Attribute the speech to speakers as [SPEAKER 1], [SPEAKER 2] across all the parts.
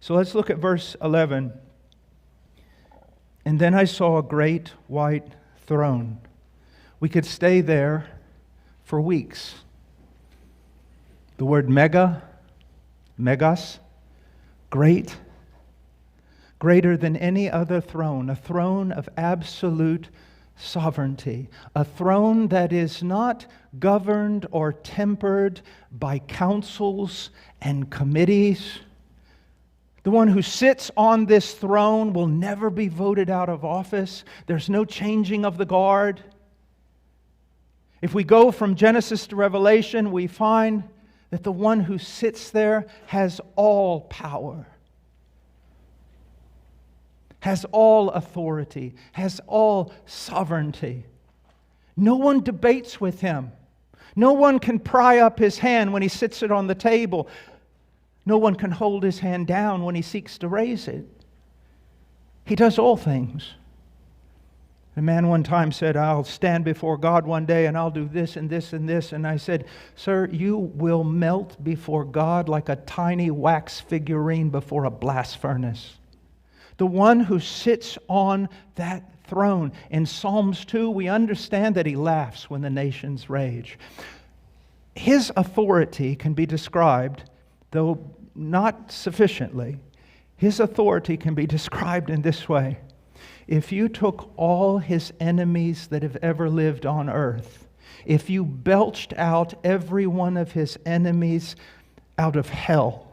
[SPEAKER 1] So let's look at verse 11. And then I saw a great white throne. We could stay there for weeks. The word megas, great, greater than any other throne, a throne of absolute sovereignty, a throne that is not governed or tempered by councils and committees. The one who sits on this throne will never be voted out of office. There's no changing of the guard. If we go from Genesis to Revelation, we find that the one who sits there has all power, has all authority, has all sovereignty. No one debates with him. No one can pry up his hand when he sits it on the table. No one can hold his hand down when he seeks to raise it. He does all things. A man one time said, I'll stand before God one day and I'll do this and this and this. And I said, sir, you will melt before God like a tiny wax figurine before a blast furnace. The one who sits on that throne. In Psalms 2, we understand that he laughs when the nations rage. His authority can be described, though not sufficiently. His authority can be described in this way. If you took all his enemies that have ever lived on earth, if you belched out every one of his enemies out of hell,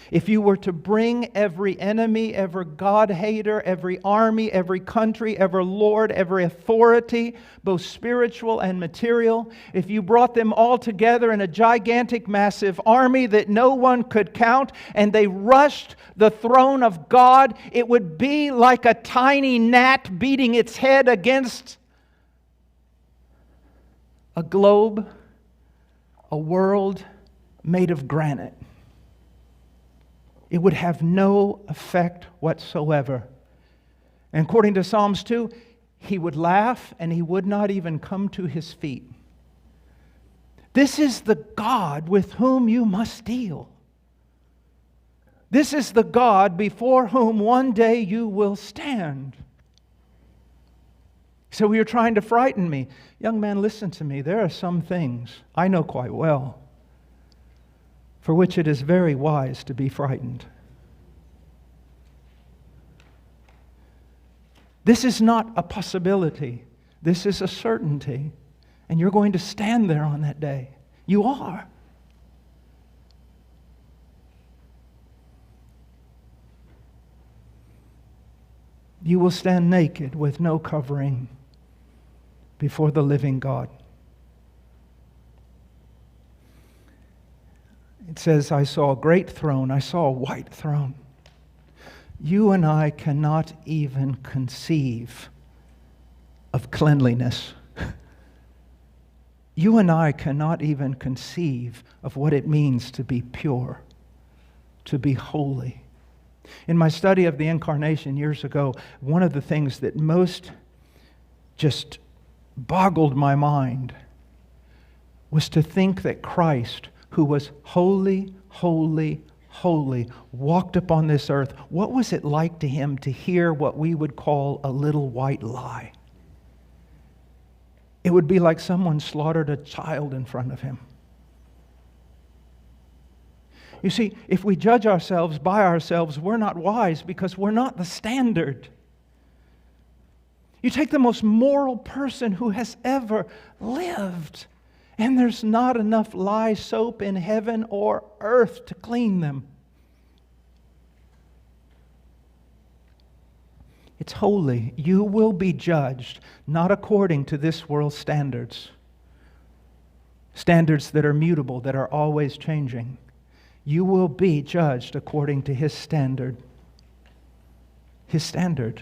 [SPEAKER 1] if you were to bring every enemy, every God-hater, every army, every country, every lord, every authority, both spiritual and material, if you brought them all together in a gigantic, massive army that no one could count, and they rushed the throne of God, it would be like a tiny gnat beating its head against a globe, a world made of granite. It would have no effect whatsoever. And according to Psalms 2, he would laugh and he would not even come to his feet. This is the God with whom you must deal. This is the God before whom one day you will stand. So you're trying to frighten me. Young man, listen to me. There are some things I know quite well for which it is very wise to be frightened. This is not a possibility. This is a certainty. And you're going to stand there on that day. You are. You will stand naked with no covering before the living God. It says, I saw a great throne. I saw a white throne. You and I cannot even conceive of cleanliness. You and I cannot even conceive of what it means to be pure, to be holy. In my study of the Incarnation years ago, one of the things that most just boggled my mind was to think that Christ, who was holy, holy, holy, walked upon this earth. What was it like to him to hear what we would call a little white lie? It would be like someone slaughtered a child in front of him. You see, if we judge ourselves by ourselves, we're not wise because we're not the standard. You take the most moral person who has ever lived, and there's not enough lye soap in heaven or earth to clean them. It's holy. You will be judged not according to this world's standards. Standards that are mutable, that are always changing. You will be judged according to His standard. His standard.